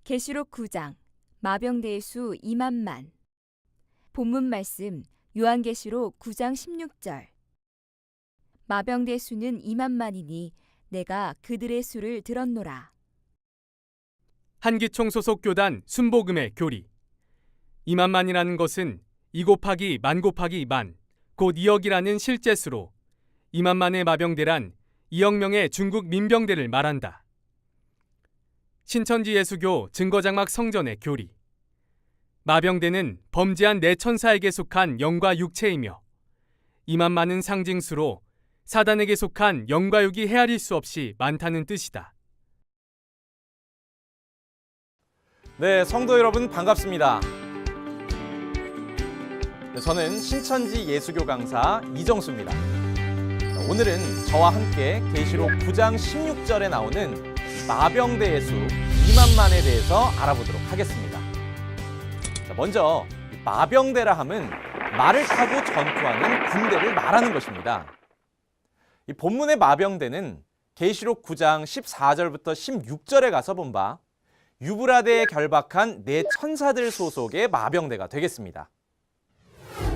계시록 9장 마병대의 수 2만만. 본문 말씀 요한계시록 9장 16절. 마병대 수는 2만만이니 내가 그들의 수를 들었노라. 한기총 소속 교단 순복음의 교리. 2만만이라는 것은 2 곱하기 만 곱하기 만, 곧 2억이라는 실제 수로 2만만의 마병대란 2억 명의 중국 민병대를 말한다. 신천지 예수교 증거장막 성전의 교리. 마병대는 범죄한 네 천사에게 속한 영과 육체이며 2만만은 상징수로 사단에게 속한 영과 육이 헤아릴 수 없이 많다는 뜻이다. 네, 성도 여러분 반갑습니다. 저는 신천지 예수교 강사 이정수입니다. 오늘은 저와 함께 계시록 9장 16절에 나오는 마병대의 수 2만만에 대해서 알아보도록 하겠습니다. 먼저 마병대라 함은 말을 타고 전투하는 군대를 말하는 것입니다. 이 본문의 마병대는 계시록 9장 14절부터 16절에 가서 본 바 유브라데에 결박한 네 천사들 소속의 마병대가 되겠습니다.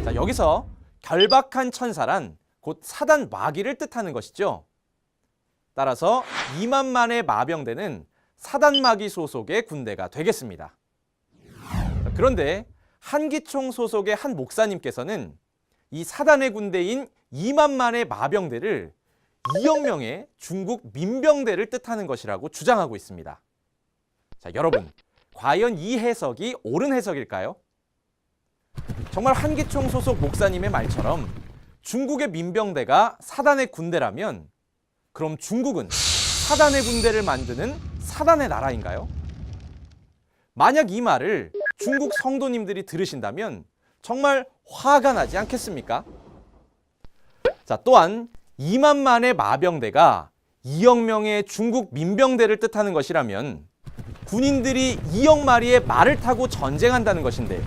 자, 여기서 결박한 천사란 곧 사단 마귀를 뜻하는 것이죠. 따라서 2만만의 마병대는 사단 마귀 소속의 군대가 되겠습니다. 자, 그런데 한기총 소속의 한 목사님께서는 이 사단의 군대인 2만만의 마병대를 2억 명의 중국 민병대를 뜻하는 것이라고 주장하고 있습니다. 자, 여러분, 과연 이 해석이 옳은 해석일까요? 정말 한기총 소속 목사님의 말처럼 중국의 민병대가 사단의 군대라면 그럼 중국은 사단의 군대를 만드는 사단의 나라인가요? 만약 이 말을 중국 성도님들이 들으신다면 정말 화가 나지 않겠습니까? 자, 또한 2만만의 마병대가 2억 명의 중국 민병대를 뜻하는 것이라면 군인들이 2억 마리의 말을 타고 전쟁한다는 것인데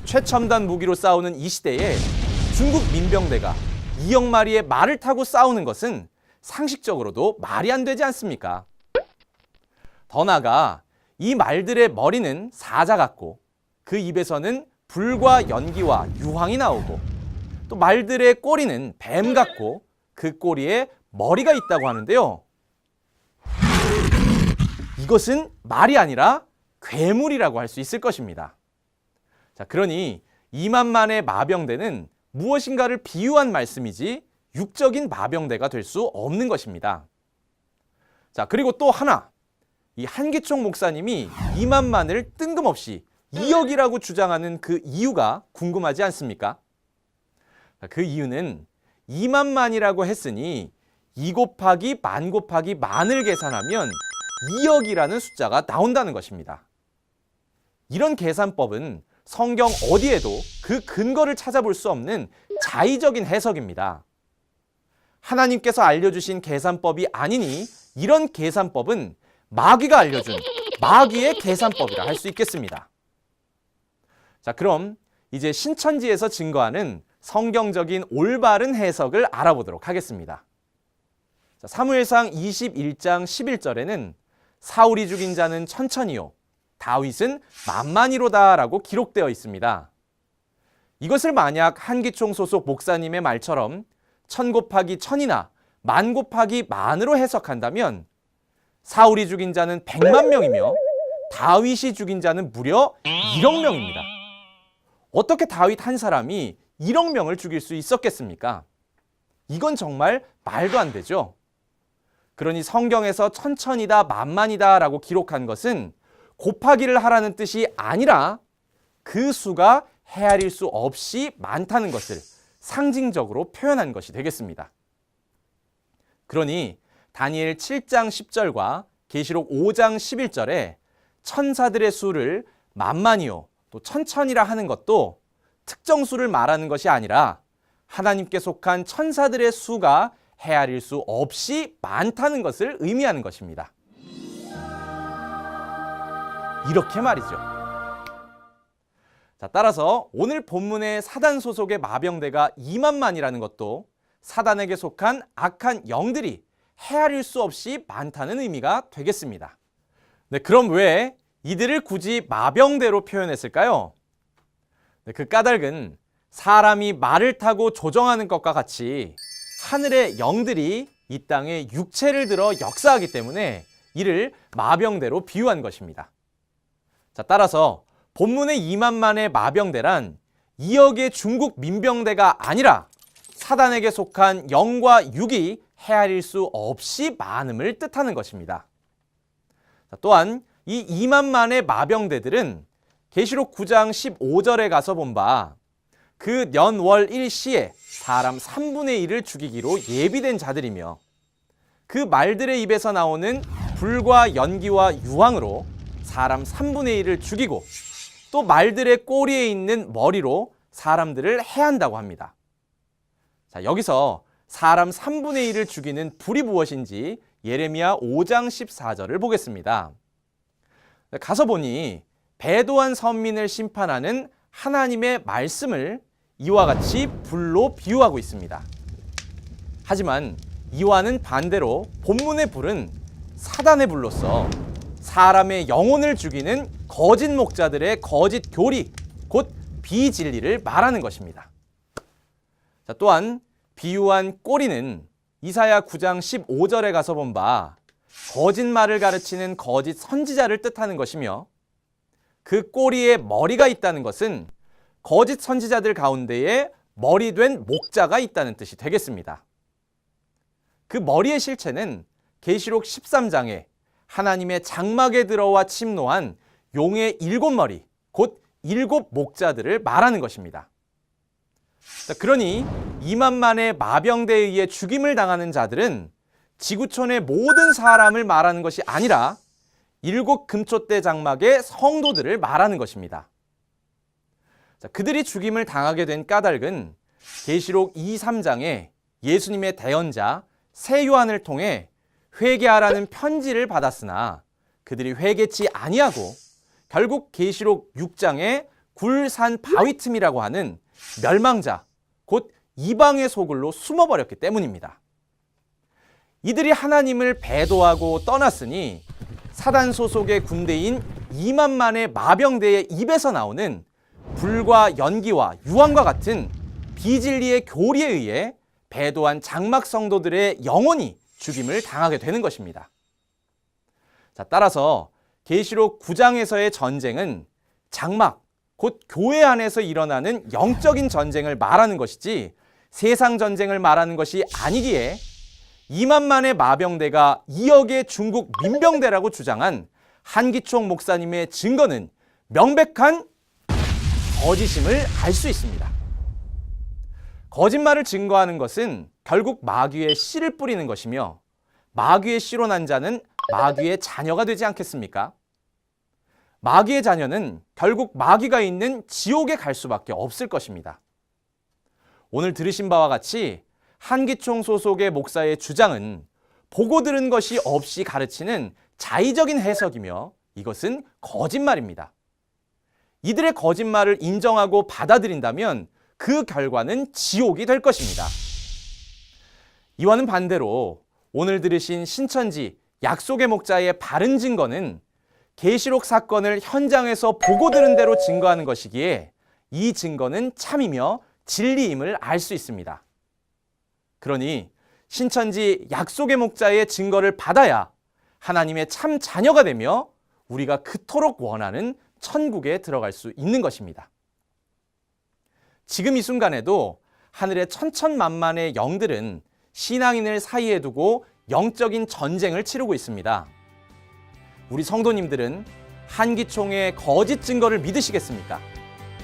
최첨단 무기로 싸우는 이 시대에 중국 민병대가 2억 마리의 말을 타고 싸우는 것은 상식적으로도 말이 안 되지 않습니까? 더 나아가 이 말들의 머리는 사자 같고 그 입에서는 불과 연기와 유황이 나오고 또 말들의 꼬리는 뱀 같고 그 꼬리에 머리가 있다고 하는데요. 이것은 말이 아니라 괴물이라고 할 수 있을 것입니다. 자, 그러니 2만만의 마병대는 무엇인가를 비유한 말씀이지 육적인 마병대가 될 수 없는 것입니다. 자, 그리고 또 하나, 이 한기총 목사님이 2만만을 뜬금없이 2억이라고 주장하는 그 이유가 궁금하지 않습니까? 자, 그 이유는 2만만이라고 했으니 2 곱하기 만 곱하기 만을 계산하면 2억이라는 숫자가 나온다는 것입니다. 이런 계산법은 성경 어디에도 그 근거를 찾아볼 수 없는 자의적인 해석입니다. 하나님께서 알려주신 계산법이 아니니 이런 계산법은 마귀가 알려준 마귀의 계산법이라 할 수 있겠습니다. 자, 그럼 이제 신천지에서 증거하는 성경적인 올바른 해석을 알아보도록 하겠습니다. 자, 사무엘상 21장 11절에는 사울이 죽인 자는 천천히요 다윗은 만만이로다 라고 기록되어 있습니다. 이것을 만약 한기총 소속 목사님의 말처럼 1000 곱하기 1000이나 만 곱하기 만으로 해석한다면 사울이 죽인 자는 100만 명이며 다윗이 죽인 자는 무려 1억 명입니다. 어떻게 다윗 한 사람이 1억 명을 죽일 수 있었겠습니까? 이건 정말 말도 안 되죠. 그러니 성경에서 천천이다 만만이다 라고 기록한 것은 곱하기를 하라는 뜻이 아니라 그 수가 헤아릴 수 없이 많다는 것을 상징적으로 표현한 것이 되겠습니다. 그러니 다니엘 7장 10절과 계시록 5장 11절에 천사들의 수를 만만이요 또 천천이라 하는 것도 특정 수를 말하는 것이 아니라 하나님께 속한 천사들의 수가 헤아릴 수 없이 많다는 것을 의미하는 것입니다. 이렇게 말이죠. 자, 따라서 오늘 본문의 사단 소속의 마병대가 2만만이라는 것도 사단에게 속한 악한 영들이 헤아릴 수 없이 많다는 의미가 되겠습니다. 네, 그럼 왜 이들을 굳이 마병대로 표현했을까요? 그 까닭은 사람이 말을 타고 조정하는 것과 같이 하늘의 영들이 이 땅에 육체를 들어 역사하기 때문에 이를 마병대로 비유한 것입니다. 자, 따라서 본문의 2만만의 마병대란 2억의 중국 민병대가 아니라 사단에게 속한 영과 육이 헤아릴 수 없이 많음을 뜻하는 것입니다. 자, 또한 이 2만만의 마병대들은 계시록 9장 15절에 가서 본 바 그 년월 일시에 사람 3분의 1을 죽이기로 예비된 자들이며 그 말들의 입에서 나오는 불과 연기와 유황으로 사람 3분의 1을 죽이고 또 말들의 꼬리에 있는 머리로 사람들을 해한다고 합니다. 자, 여기서 사람 3분의 1을 죽이는 불이 무엇인지 예레미야 5장 14절을 보겠습니다. 가서 보니 배도한 선민을 심판하는 하나님의 말씀을 이와 같이 불로 비유하고 있습니다. 하지만 이와는 반대로 본문의 불은 사단의 불로서 사람의 영혼을 죽이는 거짓 목자들의 거짓 교리, 곧 비진리를 말하는 것입니다. 자, 또한 비유한 꼬리는 이사야 9장 15절에 가서 본 바 거짓말을 가르치는 거짓 선지자를 뜻하는 것이며 그 꼬리에 머리가 있다는 것은 거짓 선지자들 가운데에 머리된 목자가 있다는 뜻이 되겠습니다. 그 머리의 실체는 계시록 13장에 하나님의 장막에 들어와 침노한 용의 7머리, 곧 7 목자들을 말하는 것입니다. 그러니 2만만의 마병대에 의해 죽임을 당하는 자들은 지구촌의 모든 사람을 말하는 것이 아니라 7 금촛대 장막의 성도들을 말하는 것입니다. 그들이 죽임을 당하게 된 까닭은 계시록 2, 3장에 예수님의 대언자 새 요한을 통해 회개하라는 편지를 받았으나 그들이 회개치 아니하고 결국 계시록 6장에 굴산 바위 틈이라고 하는 멸망자, 곧 이방의 소굴로 숨어버렸기 때문입니다. 이들이 하나님을 배도하고 떠났으니 사단 소속의 군대인 2만만의 마병대의 입에서 나오는 불과 연기와 유황과 같은 비진리의 교리에 의해 배도한 장막 성도들의 영혼이 죽임을 당하게 되는 것입니다. 자, 따라서 계시록 9장에서의 전쟁은 장막, 곧 교회 안에서 일어나는 영적인 전쟁을 말하는 것이지 세상 전쟁을 말하는 것이 아니기에 2만만의 마병대가 2억의 중국 민병대라고 주장한 한기총 목사님의 증거는 명백한 거짓임을 알 수 있습니다. 거짓말을 증거하는 것은 결국 마귀의 씨를 뿌리는 것이며 마귀의 씨로 난 자는 마귀의 자녀가 되지 않겠습니까? 마귀의 자녀는 결국 마귀가 있는 지옥에 갈 수밖에 없을 것입니다. 오늘 들으신 바와 같이 한기총 소속의 목사의 주장은 보고 들은 것이 없이 가르치는 자의적인 해석이며 이것은 거짓말입니다. 이들의 거짓말을 인정하고 받아들인다면 그 결과는 지옥이 될 것입니다. 이와는 반대로 오늘 들으신 신천지 약속의 목자의 바른 증거는 계시록 사건을 현장에서 보고 들은 대로 증거하는 것이기에 이 증거는 참이며 진리임을 알 수 있습니다. 그러니 신천지 약속의 목자의 증거를 받아야 하나님의 참 자녀가 되며 우리가 그토록 원하는 천국에 들어갈 수 있는 것입니다. 지금 이 순간에도 하늘의 천천만만의 영들은 신앙인을 사이에 두고 영적인 전쟁을 치르고 있습니다. 우리 성도님들은 한기총의 거짓 증거를 믿으시겠습니까?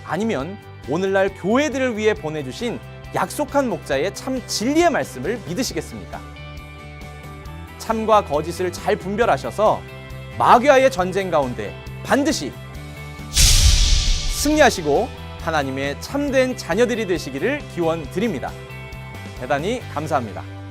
아니면 오늘날 교회들을 위해 보내주신 약속한 목자의 참 진리의 말씀을 믿으시겠습니까? 참과 거짓을 잘 분별하셔서 마귀와의 전쟁 가운데 반드시 승리하시고 하나님의 참된 자녀들이 되시기를 기원드립니다. 대단히 감사합니다.